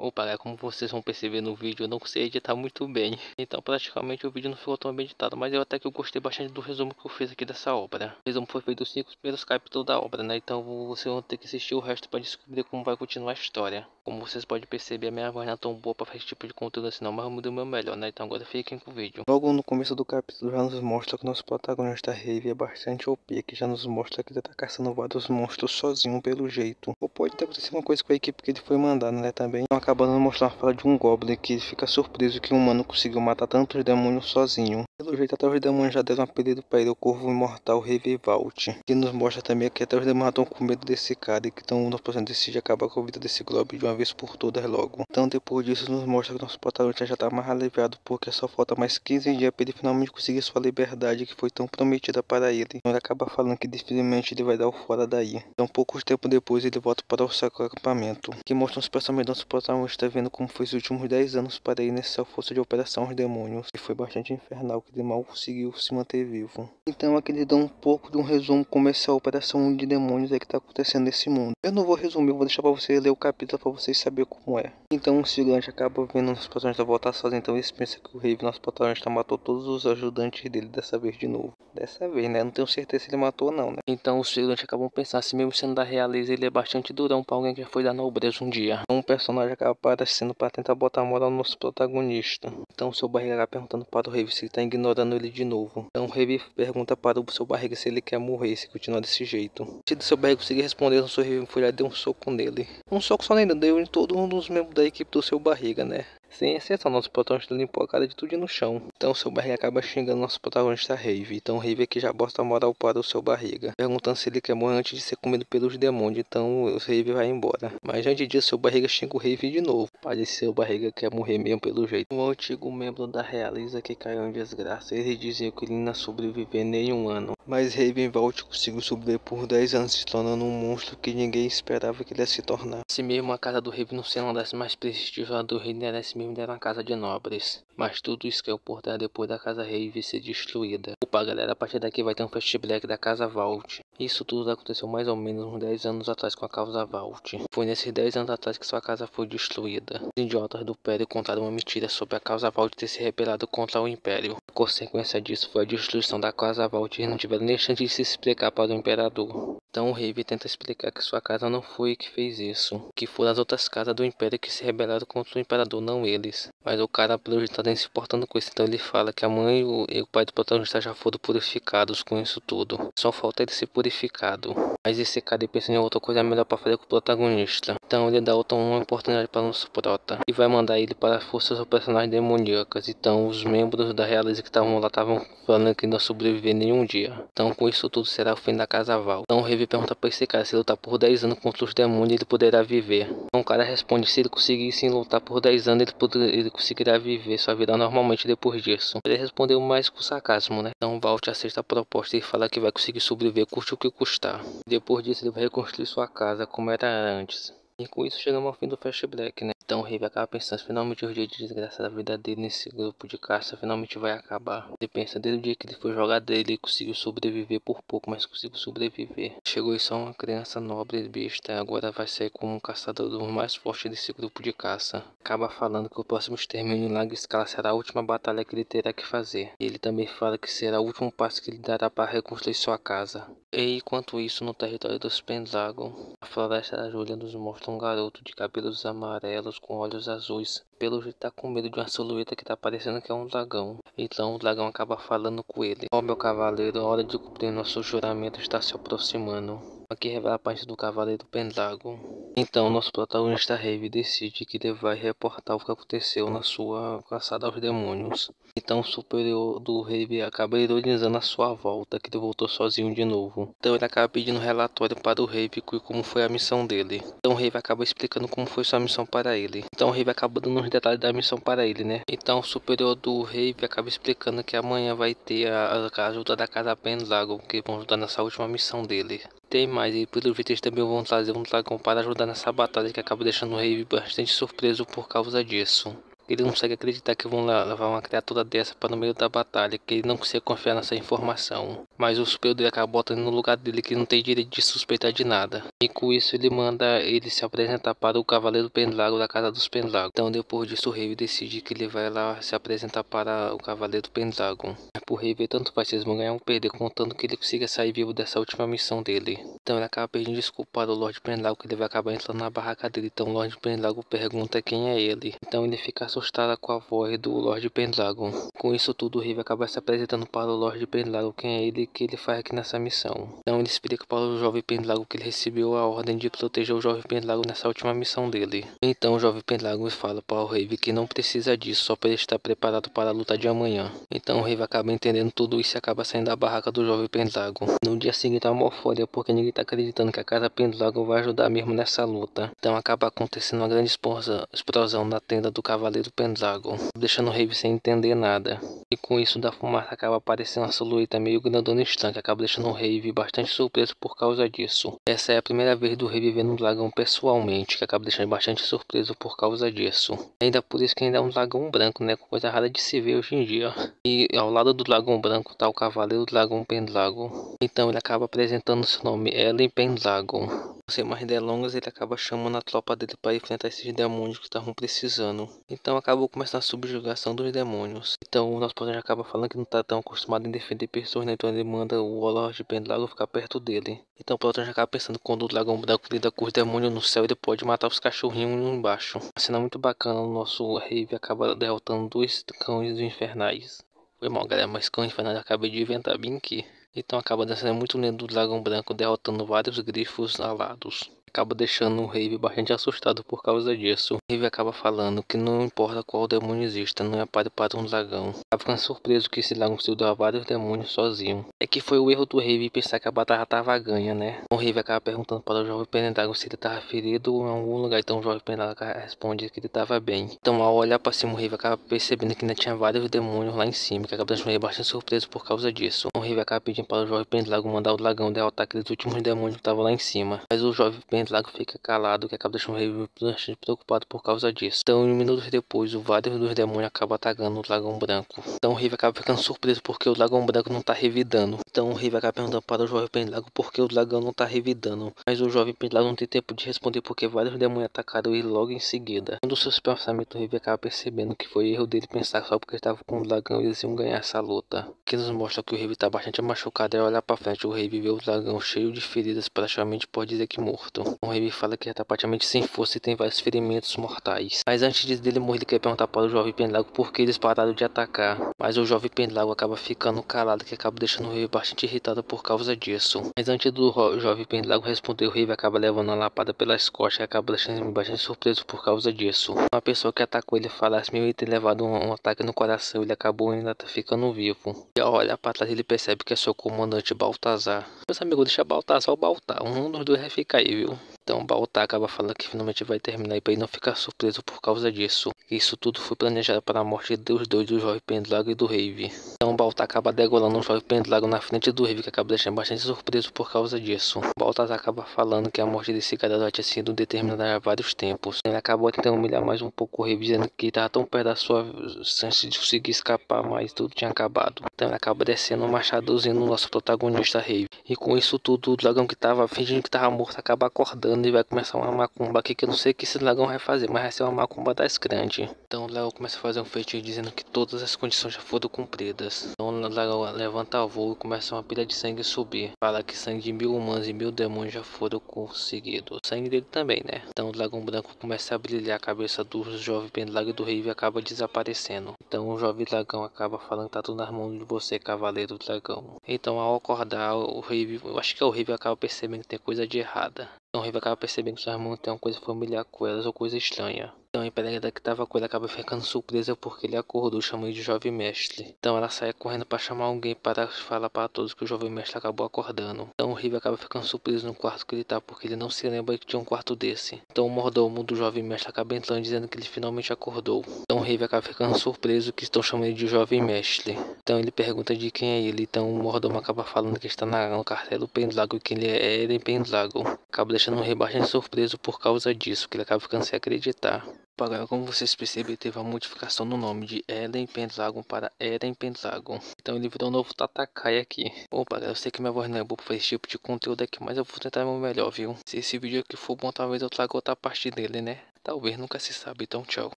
Opa, galera, como vocês vão perceber no vídeo, eu não sei editar muito bem. Então praticamente o vídeo não ficou tão bem editado, mas eu até que eu gostei bastante do resumo que eu fiz aqui dessa obra. O resumo foi feito os 5 primeiros capítulos da obra, né? Então vocês vão ter que assistir o resto para descobrir como vai continuar a história. Como vocês podem perceber, a minha voz não é tão boa para fazer esse tipo de conteúdo assim não, mas eu mudei o meu melhor, né? Então agora fiquem com o vídeo. Logo no começo do capítulo já nos mostra que o nosso protagonista Rave é bastante OP, que já nos mostra que ele tá caçando vários monstros sozinho pelo jeito. Ou pode ter acontecido uma coisa com a equipe que ele foi mandado, né? Também acabando de mostrar a fala de um Goblin que ele fica surpreso que um humano conseguiu matar tantos demônios sozinho. Pelo jeito até os demônios já deram um apelido para ele, o Corvo Imortal Revivalt. Que nos mostra também que até os demônios estão com medo desse cara e que estão no processo de acabar com a vida desse Goblin de uma vez por todas logo. Então depois disso nos mostra que nosso protagonista já tá mais aliviado porque só falta mais 15 dias para ele finalmente conseguir sua liberdade que foi tão prometida para ele. Então ele acaba falando que dificilmente ele vai dar o fora daí. Então poucos tempo depois ele volta para o seu acampamento, que mostra os pensamentos do nosso protagonista vendo como foi os últimos 10 anos para ele nessa força de operação aos demônios, e foi bastante infernal, que ele mal conseguiu se manter vivo. Então aqui ele dá um pouco de um resumo como essa operação de demônios é que está acontecendo nesse mundo. Eu não vou resumir, eu vou deixar para você ler o capítulo para vocês saberem como é. Então o seguinte acaba vendo os protagonistas voltar sozinhos, então eles pensam que o Rave, nosso protagonista, matou todos os ajudantes dele dessa vez de novo. Dessa vez, né? Não tenho certeza se ele matou ou não, né? Então os figurantes acabam pensando assim, mesmo sendo da realeza, ele é bastante durão para alguém que já foi da nobreza um dia. Um personagem acaba aparecendo para tentar botar moral no nosso protagonista. Então o seu barriga acaba perguntando para o Rave se ele está ignorando ele de novo. Então o Rave pergunta para o seu barriga se ele quer morrer, se continuar desse jeito. Se o seu barriga conseguir responder, o seu Rave foi lá e deu um soco nele. Um soco só nem deu em todo um dos membros da equipe do seu barriga, né? Sem exceção, nosso protagonista limpou a cara de tudo no chão. Então o seu barriga acaba xingando nosso protagonista Rave. Então o Rave aqui já bota a moral para o seu barriga, perguntando se ele quer morrer antes de ser comido pelos demônios. Então o Rave vai embora. Mas antes disso, seu barriga xinga o Rave de novo. Parece que seu barriga quer morrer mesmo pelo jeito. Um antigo membro da realeza que caiu em desgraça. Ele dizia que ele não ia sobreviver nem um ano. Mas Revivalt conseguiu sobreviver por 10 anos, se tornando um monstro que ninguém esperava que ele ia se tornar. Se mesmo a casa do Rave não sendo uma das mais prestigiosas do reino, era mesmo era uma casa de nobres. Mas tudo isso caiu por trás depois da casa Rave ser destruída. Opa galera, a partir daqui vai ter um flashback da casa Vault. Isso tudo aconteceu mais ou menos uns 10 anos atrás com a casa Vault. Foi nesses 10 anos atrás que sua casa foi destruída. Os idiotas do Império contaram uma mentira sobre a casa Vault ter se rebelado contra o Império. A consequência disso foi a destruição da casa Vault e não tiveram nem chance de se explicar para o Imperador. Então o Rave tenta explicar que sua casa não foi que fez isso, que foram as outras casas do Império que se rebelaram contra o Imperador, não eles. Mas o cara pelo jeito tá nem se importando com isso, então ele fala que a mãe e o pai do protagonista já foram purificados com isso tudo. Só falta ele ser purificado. Mas esse cara pensa em outra coisa melhor para fazer com o protagonista. Então ele dá outra uma oportunidade para o nosso prota e vai mandar ele para as forças personagens demoníacas. Então os membros da realeza que estavam lá estavam falando que não ia sobreviver nenhum dia. Então com isso tudo será o fim da casa Val. Então o Rave pergunta para esse cara se lutar por 10 anos contra os demônios ele poderá viver. Então o cara responde se ele conseguisse lutar por 10 anos ele conseguirá viver sua vida normalmente depois disso. Ele respondeu mais com sarcasmo, né? Então Valt aceita a proposta e fala que vai conseguir sobreviver custe o que custar. Depois disso ele vai reconstruir sua casa como era antes. E com isso chegamos ao fim do flashback, né? Então o Rave acaba pensando, finalmente o dia de desgraça da vida dele nesse grupo de caça finalmente vai acabar. Ele pensa, desde o dia que ele foi jogar dele, ele conseguiu sobreviver por pouco, mas conseguiu sobreviver. Chegou e só uma criança nobre e besta, agora vai sair como um caçador dos mais fortes desse grupo de caça. Acaba falando que o próximo extermínio em larga escala será a última batalha que ele terá que fazer. E ele também fala que será o último passo que ele dará para reconstruir sua casa. E enquanto isso, no território dos Pendragon, a floresta da Júlia nos mostra um garoto de cabelos amarelos com olhos azuis. Pelo jeito tá com medo de uma silhueta que tá parecendo que é um dragão. Então o dragão acaba falando com ele. Ó meu cavaleiro, a hora de cumprir nosso juramento está se aproximando. Aqui revela a parte do cavaleiro Pendragon. Então nosso protagonista Rave decide que ele vai reportar o que aconteceu na sua caçada aos demônios. Então o superior do Rave acaba ironizando a sua volta, que ele voltou sozinho de novo. Então ele acaba pedindo um relatório para o Rave como foi a missão dele. Então o Rave acaba explicando como foi sua missão para ele. Então o Rave acaba dando uns detalhes da missão para ele, né? Então o superior do Rave acaba explicando que amanhã vai ter a ajuda da casa Pendragon, que vão ajudar nessa última missão dele. Tem mais, e pelo jeito eles também vão trazer um dragão para ajudar nessa batalha, que acaba deixando o Rave bastante surpreso por causa disso. Ele não consegue acreditar que vão levar uma criatura dessa para no meio da batalha, que ele não consegue confiar nessa informação. Mas o superior dele acaba botando no lugar dele, que não tem direito de suspeitar de nada. E com isso ele manda ele se apresentar para o Cavaleiro Pendragon da Casa dos Pendragon. Então depois disso o rei decide que ele vai lá se apresentar para o Cavaleiro Pendragon. Pro rei ver tanto faz se eles vão ganhar ou perder, contando que ele consiga sair vivo dessa última missão dele. Então ele acaba pedindo desculpa para o Lord Pendragon, que ele vai acabar entrando na barraca dele. Então o Lord Pendragon pergunta quem é ele. Então ele fica assustado com a voz do Lord Pendragon. Com isso tudo o rei vai acabar se apresentando para o Lord Pendragon quem é ele e o que ele faz aqui nessa missão. Então ele explica para o jovem Pendragon que ele recebeu a ordem de proteger o jovem Pendragon nessa última missão dele. Então o jovem Pendragon fala para o rei que não precisa disso, só para ele estar preparado para a luta de amanhã. Então o rei vai acabar entendendo tudo isso e acaba saindo da barraca do jovem Pendragon. No dia seguinte a morfória, porque ninguém está acreditando que a Casa Pendragon vai ajudar mesmo nessa luta. Então acaba acontecendo uma grande explosão na tenda do Cavaleiro Pendragon, deixando o rei sem entender nada. E com isso da fumaça acaba aparecendo uma silhueta meio grandona e estranha, que acaba deixando o rei bastante surpreso por causa disso. Essa é a primeira vez do rei vendo um dragão pessoalmente, que acaba deixando bastante surpreso por causa disso. Ainda por isso que ainda é um dragão branco, né? Coisa rara de se ver hoje em dia. E ao lado do dragão branco tá o Cavaleiro Dragão Pendragon. Então ele acaba apresentando seu nome, Ellen Pendragon. Sem mais delongas, ele acaba chamando a tropa dele para enfrentar esses demônios que estavam precisando. Então acabou começando a subjugação dos demônios. Então o nosso personagem acaba falando que não tá tão acostumado em defender pessoas, né? Então ele manda o Lord Pendragon ficar perto dele. Então o personagem acaba pensando que quando o dragão branco lida com os demônios no céu, ele pode matar os cachorrinhos embaixo. Uma cena muito bacana, o nosso rei acaba derrotando dois cães infernais. Foi mal, galera, mas cães infernais eu acabei de inventar bem aqui. Então acaba dançando muito lindo do dragão branco, derrotando vários grifos alados. Acaba deixando o rei bastante assustado por causa disso. O rei acaba falando que não importa qual demônio exista, não é para um dragão. Acaba ficando surpreso que esse dragão conseguiu dar vários demônios sozinho. É que foi o erro do rei pensar que a batalha estava ganha, né? O rei acaba perguntando para o jovem Pendragon se ele estava ferido em algum lugar. Então o jovem Pendragon responde que ele estava bem. Então ao olhar para cima o rei acaba percebendo que ainda tinha vários demônios lá em cima, que acaba deixando o rei bastante surpreso por causa disso. O rei acaba pedindo para o jovem Pendragon mandar o dragão derrotar aqueles últimos demônios que estavam lá em cima. Mas o jovem Pendragon fica calado, que acaba deixando o rei bastante preocupado por causa disso. Então, minutos depois, vários dos demônios acabam atacando o dragão branco. Então, o rei acaba ficando surpreso porque o dragão branco não está revidando. Então, o rei acaba perguntando para o jovem Pendragon por que o dragão não está revidando. Mas o jovem Pendragon não tem tempo de responder porque vários demônios atacaram ele logo em seguida. Um dos seus pensamentos, o rei acaba percebendo que foi erro dele pensar só porque estava com o dragão e eles iam ganhar essa luta. Que nos mostra que o rei está bastante machucado e olhar para frente. O rei vê o dragão cheio de feridas, praticamente pode dizer que morto. O rei fala que está praticamente sem força e tem vários ferimentos mortais. Mas antes dele morrer, ele quer perguntar para o jovem Pendragon por que eles pararam de atacar. Mas o jovem Pendragon acaba ficando calado, que acaba deixando o rei bastante irritado por causa disso. Mas antes do jovem Pendragon responder, o rei acaba levando uma lapada pelas costas, que acaba deixando ele bastante surpreso por causa disso. Uma pessoa que atacou ele fala assim, ele ter levado um ataque no coração, ele acabou ainda ficando vivo. E ao olhar para trás, ele percebe que é seu comandante Baltazar. Meus amigos, deixa Baltazar ou Baltar, um dos dois vai ficar aí, viu? Então Baltar acaba falando que finalmente vai terminar e para ele não ficar surpreso por causa disso. Isso tudo foi planejado para a morte dos dois, do jovem Pendragon e do rei. Então Baltar acaba degolando o jovem Pendragon na frente do rei, que acaba deixando bastante surpreso por causa disso. Baltar acaba falando que a morte desse cara já tinha sido determinada há vários tempos. Ele acabou tentando humilhar mais um pouco o rei, dizendo que estava tão perto da sua chance de conseguir escapar, mas tudo tinha acabado. Então ele acaba descendo um machadozinho no nosso protagonista rei. E com isso tudo, o dragão que estava fingindo que estava morto acaba acordando e vai começar uma macumba aqui que eu não sei o que esse dragão vai fazer, mas vai ser uma macumba das grandes. Então o dragão começa a fazer um feitiço dizendo que todas as condições já foram cumpridas. Então o dragão levanta voo e começa uma pilha de sangue subir. Fala que sangue de 1000 humanos e 1000 demônios já foram conseguidos. O sangue dele também, né? Então o dragão branco começa a brilhar, a cabeça do jovem Pendragon e do rei acaba desaparecendo. Então o jovem dragão acaba falando que tá tudo nas mãos de você, cavaleiro dragão. Então ao acordar, o rei, eu acho que é o rei, acaba percebendo que tem coisa de errada. Então o rei acaba percebendo que sua irmã tem uma coisa familiar com elas ou coisa estranha. Então a empregada que estava com ele acaba ficando surpresa porque ele acordou, chamando de jovem mestre. Então ela sai correndo para chamar alguém para falar para todos que o jovem mestre acabou acordando. Então o rei acaba ficando surpreso no quarto que ele tá, porque ele não se lembra que tinha um quarto desse. Então o mordomo do jovem mestre acaba entrando dizendo que ele finalmente acordou. Então o rei acaba ficando surpreso que estão chamando ele de jovem mestre. Então ele pergunta de quem é ele. Então o mordomo acaba falando que está no castelo Pendragon e que ele é Eren Pendragon. Acaba deixando o rei bastante surpreso por causa disso, que ele acaba ficando sem acreditar. Opa, galera, como vocês perceberam, teve uma modificação no nome de Eren Pendragon para Eren Pendragon. Então ele virou um novo Tatakai aqui. Opa, galera, eu sei que minha voz não é boa pra esse tipo de conteúdo aqui, mas eu vou tentar o meu melhor, viu? Se esse vídeo aqui for bom, talvez eu traga outra parte dele, né? Talvez, nunca se sabe. Então, tchau.